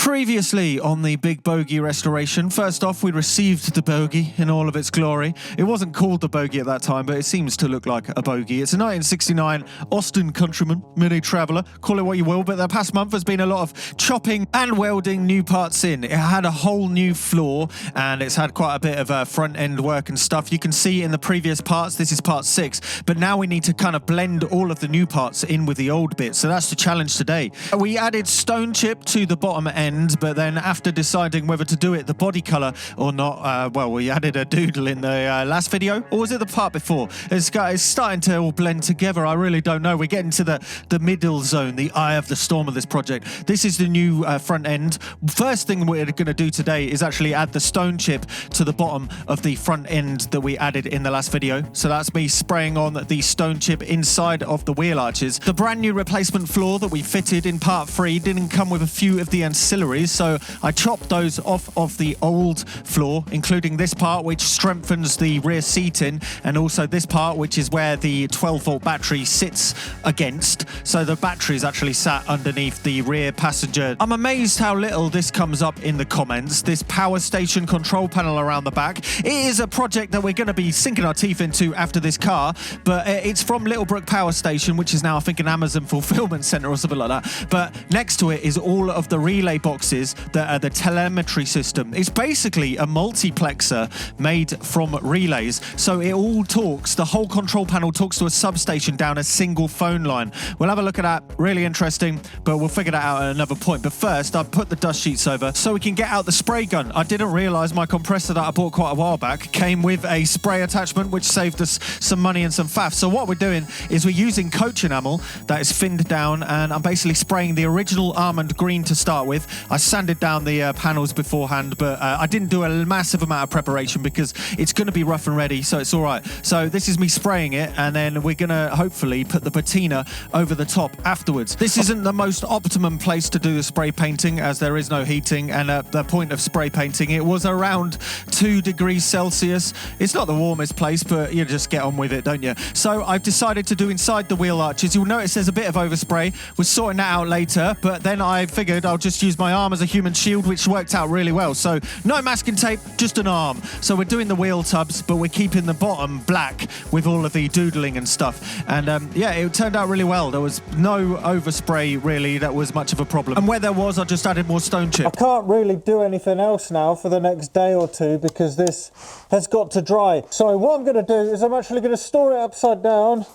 Previously on the Big Bogey restoration, first off we received the Bogey in all of its glory. It wasn't called the Bogey at that time, but it seems to look like a Bogey. It's a 1969 Austin Countryman Mini Traveller, call it what you will, but the past month has been a lot of chopping and welding new parts in. It had a whole new floor and it's had quite a bit of front end work and stuff. You can see in the previous parts, this is part 6, but now we need to kind of blend all of the new parts in with the old bits, so that's the challenge today. We added stone chip to the bottom end, but then after deciding whether to do it the body color or not, well, we added a doodle in the last video, or was it the part before? It's starting to all blend together. I really don't know. We're getting to the middle zone, the eye of the storm of this project. This is the new front end. First thing we're going to do today is actually add the stone chip to the bottom of the front end that we added in the last video. So that's me spraying on the stone chip inside of the wheel arches. The brand new replacement floor that we fitted in part 3 didn't come with a few of the ancillaries, so I chopped those off of the old floor, including this part which strengthens the rear seating, and also this part which is where the 12-volt battery sits against, so the battery is actually sat underneath the rear passenger. I'm amazed how little this comes up in the comments, this power station control panel around the back. It is a project that we're going to be sinking our teeth into after this car, but it's from Littlebrook Power Station, which is now I think an Amazon fulfillment center or something like that, but next to it is all of the relay boxes that are the telemetry system. It's basically a multiplexer made from relays, so it all talks, the whole control panel talks to a substation down a single phone line. We'll have a look at that, really interesting, but we'll figure that out at another point. But first I've put the dust sheets over so we can get out the spray gun. I didn't realise my compressor that I bought quite a while back came with a spray attachment, which saved us some money and some faff. So what we're doing is we're using coach enamel that is thinned down, and I'm basically spraying the original almond green to start with. I sanded down the panels beforehand, but I didn't do a massive amount of preparation because it's going to be rough and ready, so it's all right. So this is me spraying it, and then we're going to hopefully put the patina over the top afterwards. This isn't the most optimum place to do the spray painting as there is no heating, and at the point of spray painting it was around 2 degrees Celsius. It's not the warmest place, but you just get on with it, don't you? So I've decided to do inside the wheel arches. You'll notice there's a bit of overspray. We're sorting that out later, but then I figured I'll just use my arm as a human shield, which worked out really well. So no masking tape, just an arm. So we're doing the wheel tubs, but we're keeping the bottom black with all of the doodling and stuff. And yeah, it turned out really well. There was no overspray really that was much of a problem. And where there was, I just added more stone chip. I can't really do anything else now for the next day or two because this has got to dry. So what I'm going to do is I'm actually going to store it upside down.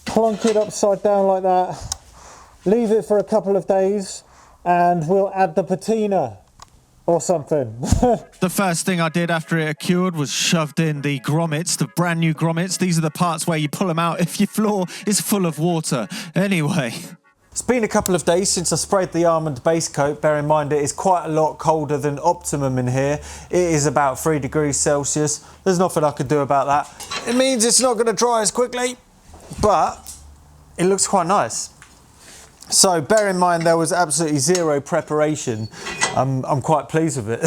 Plonk it upside down like that. Leave it for a couple of days and we'll add the patina or something. The first thing I did after it cured was shoved in the grommets, the brand new grommets. These are the parts where you pull them out if your floor is full of water. Anyway. It's been a couple of days since I sprayed the almond base coat. Bear in mind it is quite a lot colder than optimum in here. It is about 3 degrees Celsius. There's nothing I could do about that. It means it's not going to dry as quickly, but it looks quite nice. So bear in mind there was absolutely zero preparation. I'm quite pleased with it.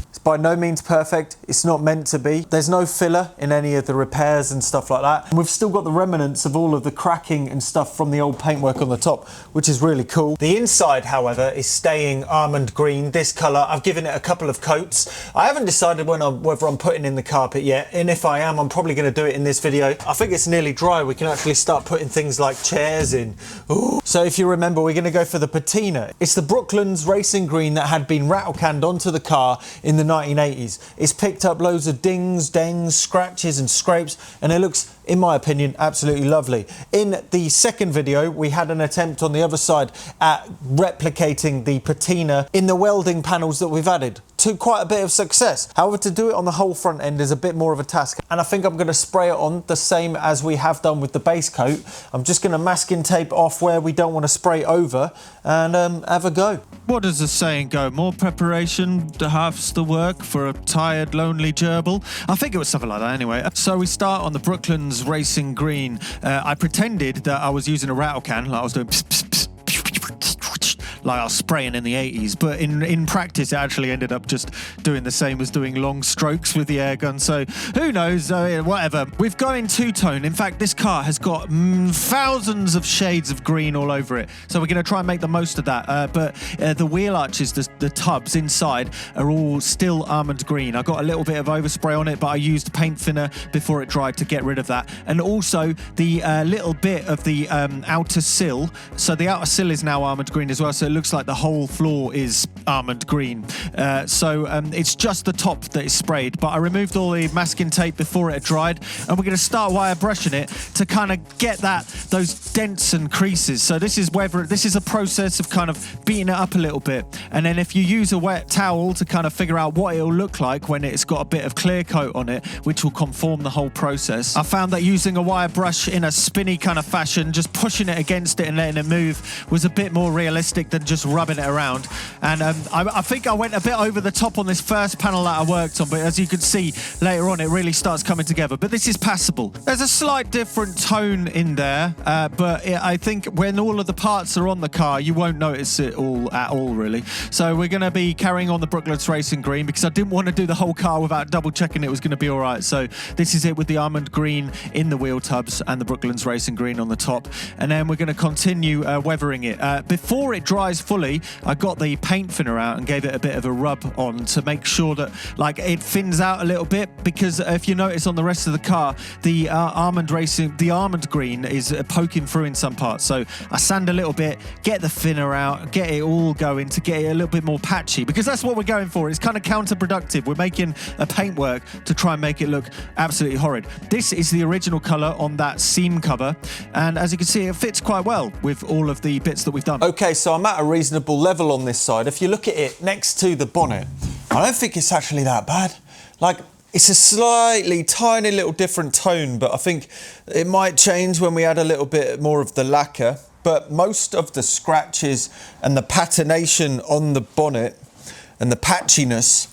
It's by no means perfect. It's not meant to be. There's no filler in any of the repairs and stuff like that. And we've still got the remnants of all of the cracking and stuff from the old paintwork on the top, which is really cool. The inside, however, is staying almond green, this colour. I've given it a couple of coats. I haven't decided whether I'm putting in the carpet yet, and if I am, I'm probably going to do it in this video. I think it's nearly dry. We can actually start putting things like chairs in. Ooh. So if you remember, we're going to go for the patina. It's the Brooklands Racing Green that had been rattle canned onto the car in the 1980s. It's picked up loads of dings, dangs, scratches and scrapes, and it looks, in my opinion, absolutely lovely. In the second video, we had an attempt on the other side at replicating the patina in the welding panels that we've added to quite a bit of success. However, to do it on the whole front end is a bit more of a task, and I think I'm going to spray it on the same as we have done with the base coat. I'm just going to masking tape off where we don't want to spray over and have a go. What does the saying go? More preparation, half's the work for a tired, lonely gerbil. I think it was something like that anyway. So we start on the Brooklands Racing Green. I pretended that I was using a rattle can, like I was doing pss, pss, pss, like I was spraying in the 80s. But in practice, it actually ended up just doing the same as doing long strokes with the air gun. So who knows? Whatever. We've gone in two-tone. In fact, this car has got thousands of shades of green all over it. So we're going to try and make the most of that. But the wheel arches, the tubs inside, are all still almond green. I got a little bit of overspray on it, but I used paint thinner before it dried to get rid of that. And also the little bit of the outer sill. So the outer sill is now almond green as well. So it looks like the whole floor is almond green. So it's just the top that is sprayed. But I removed all the masking tape before it had dried, and we're going to start wire brushing it to kind of get those dents and creases. So this is a process of kind of beating it up a little bit, and then if you use a wet towel to kind of figure out what it'll look like when it's got a bit of clear coat on it, which will conform the whole process. I found that using a wire brush in a spinny kind of fashion, just pushing it against it and letting it move, was a bit more realistic than just rubbing it around. And I think I went a bit over the top on this first panel that I worked on, but as you can see later on, it really starts coming together. But this is passable. There's a slight different tone in there, but I think when all of the parts are on the car, you won't notice it all at all, really. So we're going to be carrying on the Brooklands Racing Green because I didn't want to do the whole car without double checking it was going to be all right. So this is it with the almond green in the wheel tubs and the Brooklands Racing Green on the top. And then we're going to continue weathering it. Before it dries fully, I got the paint thinner out and gave it a bit of a rub on to make sure that like it thins out a little bit, because if you notice on the rest of the car, the almond green is poking through in some parts. So I sand a little bit, get the thinner out, get it all going to get it a little bit more patchy, because that's what we're going for. It's kind of counterproductive. We're making a paintwork to try and make it look absolutely horrid. This is the original color on that seam cover, and as you can see, it fits quite well with all of the bits that we've done. Okay, so I'm at a reasonable level on this side. If you look at it next to the bonnet, I don't think it's actually that bad. Like, it's a slightly tiny little different tone, but I think it might change when we add a little bit more of the lacquer. But most of the scratches and the patination on the bonnet and the patchiness,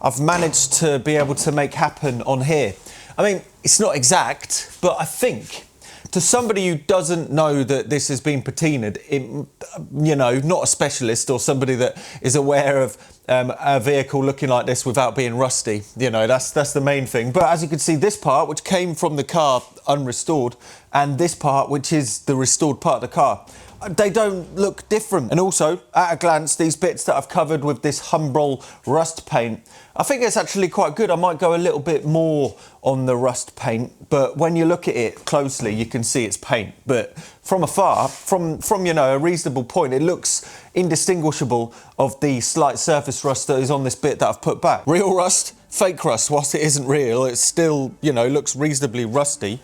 I've managed to be able to make happen on here. I mean, it's not exact, but I think to somebody who doesn't know that this has been patinaed, you know, not a specialist or somebody that is aware of a vehicle looking like this without being rusty, you know, that's the main thing. But as you can see, this part, which came from the car unrestored, and this part, which is the restored part of the car, they don't look different. And also, at a glance, these bits that I've covered with this Humbrol rust paint, I think it's actually quite good. I might go a little bit more on the rust paint, but when you look at it closely, you can see it's paint. But from afar, from you know, a reasonable point, it looks indistinguishable of the slight surface rust that is on this bit that I've put back. Real rust, fake rust, whilst it isn't real, it still, you know, looks reasonably rusty.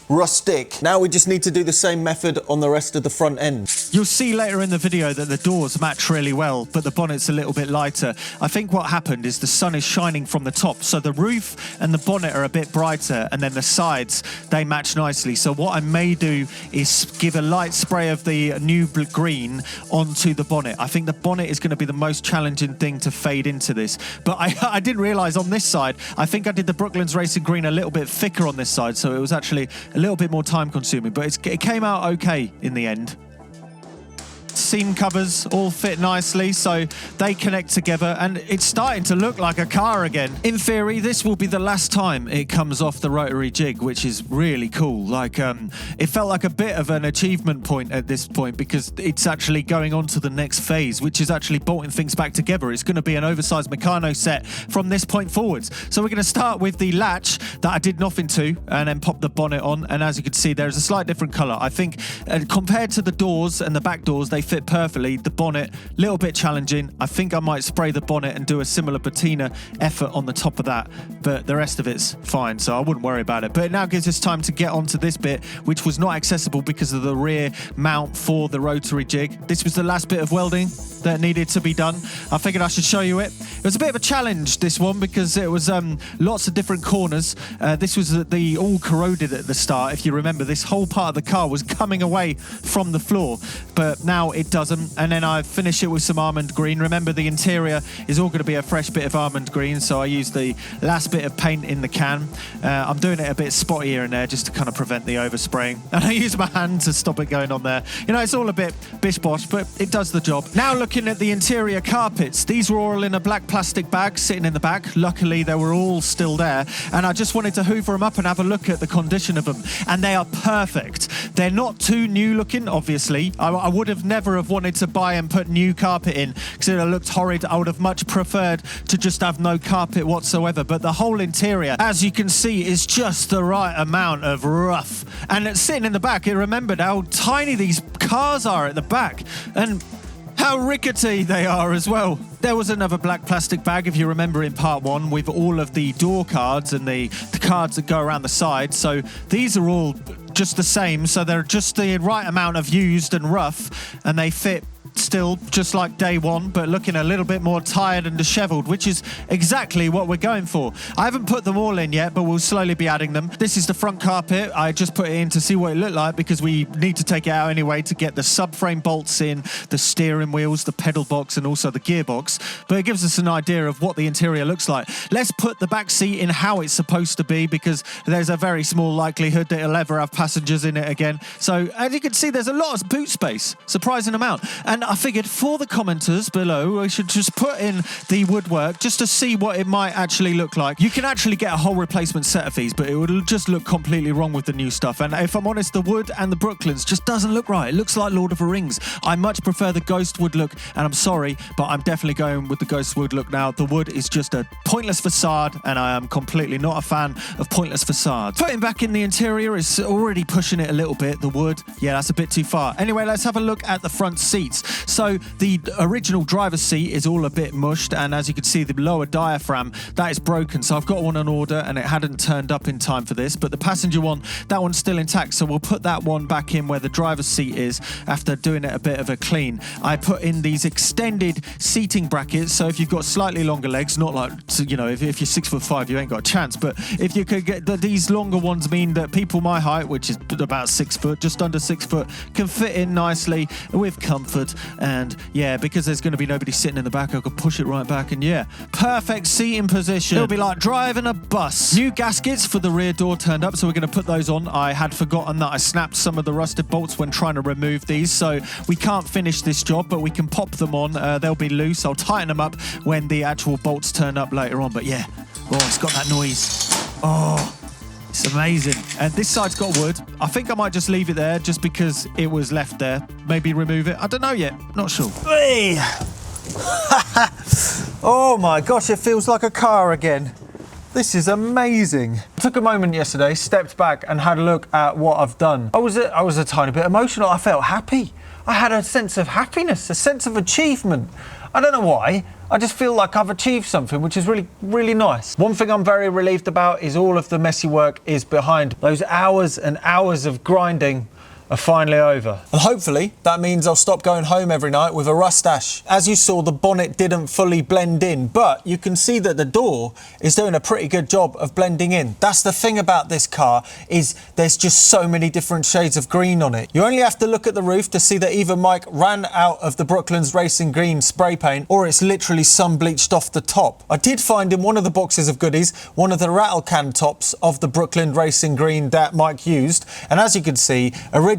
Rustic. Now we just need to do the same method on the rest of the front end. You'll see later in the video that the doors match really well, but the bonnet's a little bit lighter. I think what happened is the sun is shining from the top, so the roof and the bonnet are a bit brighter, and then the sides, they match nicely. So what I may do is give a light spray of the new green onto the bonnet. I think the bonnet is going to be the most challenging thing to fade into this, but I didn't realise on this side, I think I did the Brooklands Racing Green a little bit thicker on this side, so it was actually a little bit more time consuming, but it came out okay in the end. Seam covers all fit nicely, so they connect together, and it's starting to look like a car again. In theory, this will be the last time it comes off the rotary jig, which is really cool. Like, it felt like a bit of an achievement point at this point, because it's actually going on to the next phase, which is actually bolting things back together. It's going to be an oversized Meccano set from this point forwards. So we're going to start with the latch that I did nothing to, and then pop the bonnet on, and as you can see, there's a slight different color. I think compared to the doors and the back doors, they fit perfectly. The bonnet, a little bit challenging. I think I might spray the bonnet and do a similar patina effort on the top of that, but the rest of it's fine, so I wouldn't worry about it. But it now gives us time to get onto this bit, which was not accessible because of the rear mount for the rotary jig. This was the last bit of welding that needed to be done. I figured I should show you it. It was a bit of a challenge, this one, because it was lots of different corners. This was the all corroded at the start. If you remember, this whole part of the car was coming away from the floor, but now it doesn't. And then I finish it with some almond green. Remember, the interior is all going to be a fresh bit of almond green, so I used the last bit of paint in the can. I'm doing it a bit spotty here and there just to kind of prevent the overspraying. And I use my hand to stop it going on there. You know, it's all a bit bish-bosh, but it does the job. Now looking at the interior carpets, these were all in a black plastic bag sitting in the back. Luckily, they were all still there. And I just wanted to hoover them up and have a look at the condition of them. And they are perfect. They're not too new looking, obviously. I would have never have wanted to buy and put new carpet in because it looked horrid. I would have much preferred to just have no carpet whatsoever. But the whole interior, as you can see, is just the right amount of rough. And it's sitting in the back, I remembered how tiny these cars are at the back and how rickety they are as well. There was another black plastic bag, if you remember, in part 1 with all of the door cards and the cards that go around the side. So these are all just the same. So they're just the right amount of used and rough, and they fit still just like day one, but looking a little bit more tired and disheveled, which is exactly what we're going for. I haven't put them all in yet, but we'll slowly be adding them. This is the front carpet. I just put it in to see what it looked like because we need to take it out anyway to get the subframe bolts in, the steering wheels, the pedal box, and also the gearbox. But it gives us an idea of what the interior looks like. Let's put the back seat in how it's supposed to be because there's a very small likelihood that it'll ever have passengers in it again. So as you can see, there's a lot of boot space, surprising amount. And I figured for the commenters below, we should just put in the woodwork just to see what it might actually look like. You can actually get a whole replacement set of these, but it would just look completely wrong with the new stuff. And if I'm honest, the wood and the Brooklands just doesn't look right. It looks like Lord of the Rings. I much prefer the ghost wood look, and I'm sorry, but I'm definitely going with the ghost wood look now. The wood is just a pointless facade, and I am completely not a fan of pointless facades. Putting back in the interior is already pushing it a little bit. The wood, yeah, that's a bit too far. Anyway, let's have a look at the front seats. So the original driver's seat is all a bit mushed, and as you can see, the lower diaphragm, that is broken. So I've got one on order, and it hadn't turned up in time for this, but the passenger one, that one's still intact. So we'll put that one back in where the driver's seat is after doing it a bit of a clean. I put in these extended seating brackets, so if you've got slightly longer legs, not like, you know, if you're 6'5", you ain't got a chance, but if you could get these longer ones mean that people my height, which is about 6 foot, just under 6 foot, can fit in nicely with comfort. And yeah, because there's going to be nobody sitting in the back, I could push it right back, and yeah, perfect seating position. It'll be like driving a bus. New gaskets for the rear door turned up, so we're going to put those on. I had forgotten that I snapped some of the rusted bolts when trying to remove these, so we can't finish this job, but we can pop them on. They'll be loose. I'll tighten them up when the actual bolts turn up later on, but yeah, oh, it's got that noise. Oh, it's amazing. And this side's got wood. I think I might just leave it there just because it was left there. Maybe remove it. I don't know yet. Not sure. Hey! Oh my gosh, it feels like a car again. This is amazing. I took a moment yesterday, stepped back and had a look at what I've done. I was a tiny bit emotional. I felt happy. I had a sense of happiness, a sense of achievement. I don't know why. I just feel like I've achieved something, which is really, really nice. One thing I'm very relieved about is all of the messy work is behind. Those hours and hours of grinding are finally over. And hopefully that means I'll stop going home every night with a rustache. As you saw, the bonnet didn't fully blend in, but you can see that the door is doing a pretty good job of blending in. That's the thing about this car, is there's just so many different shades of green on it. You only have to look at the roof to see that either Mike ran out of the Brooklands Racing Green spray paint, or it's literally sun bleached off the top. I did find in one of the boxes of goodies one of the rattle can tops of the Brooklands Racing Green that Mike used, and as you can see, originally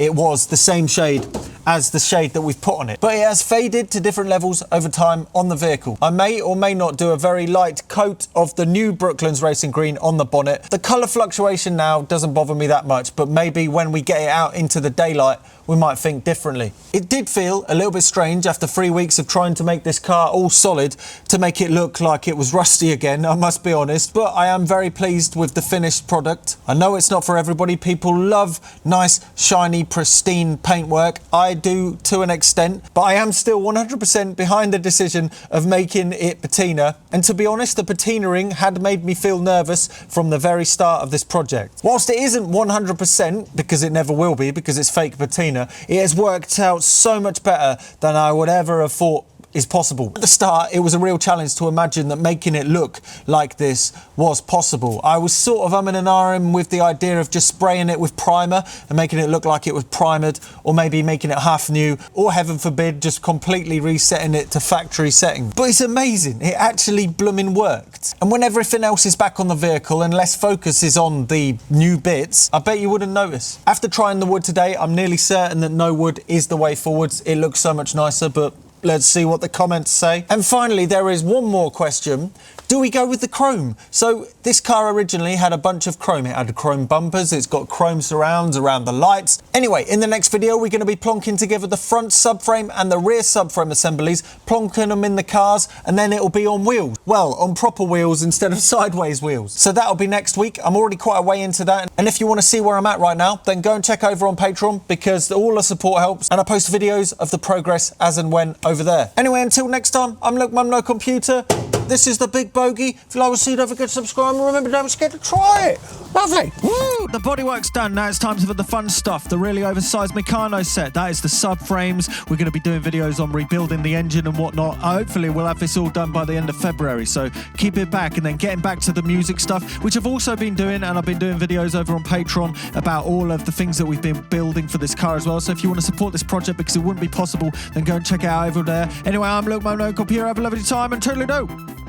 it was the same shade as the shade that we've put on it, but it has faded to different levels over time on the vehicle. I may or may not do a very light coat of the new Brooklands Racing Green on the bonnet. The colour fluctuation now doesn't bother me that much, but maybe when we get it out into the daylight we might think differently. It did feel a little bit strange after 3 weeks of trying to make this car all solid to make it look like it was rusty again, I must be honest, but I am very pleased with the finished product. I know it's not for everybody. People love nice, shiny, pristine paintwork. I do to an extent, but I am still 100% behind the decision of making it patina, and to be honest, the patinaing had made me feel nervous from the very start of this project. Whilst it isn't 100%, because it never will be, because it's fake patina, it has worked out so much better than I would ever have thought is possible. At the start, it was a real challenge to imagine that making it look like this was possible. I was sort of umming and ahhing with the idea of just spraying it with primer and making it look like it was primered, or maybe making it half new, or heaven forbid, just completely resetting it to factory setting. But it's amazing, it actually blooming worked. And when everything else is back on the vehicle and less focus is on the new bits, I bet you wouldn't notice. After trying the wood today, I'm nearly certain that no wood is the way forwards. It looks so much nicer, but let's see what the comments say. And finally, there is one more question. Do we go with the chrome? So this car originally had a bunch of chrome. It had chrome bumpers, it's got chrome surrounds around the lights. Anyway, in the next video, we're going to be plonking together the front subframe and the rear subframe assemblies, plonking them in the cars, and then it'll be on wheels. Well, on proper wheels instead of sideways wheels. So that'll be next week. I'm already quite a way into that. And if you want to see where I'm at right now, then go and check over on Patreon, because all the support helps. And I post videos of the progress as and when over there. Anyway, until next time, I'm Luke Mum No Computer. This is the Big Bogey. If you like what you see, don't forget to subscribe, and remember, don't forget to try it. Lovely. Woo! The bodywork's done. Now it's time for the fun stuff. The really oversized Meccano set. That is the subframes. We're going to be doing videos on rebuilding the engine and whatnot. Hopefully we'll have this all done by the end of February. So keep it back, and then getting back to the music stuff, which I've also been doing, and I've been doing videos over on Patreon about all of the things that we've been building for this car as well. So if you want to support this project, because it wouldn't be possible, then go and check it out over there. Anyway, I'm Luke Mum No Computer. Have a lovely time, and toodaloo-doo.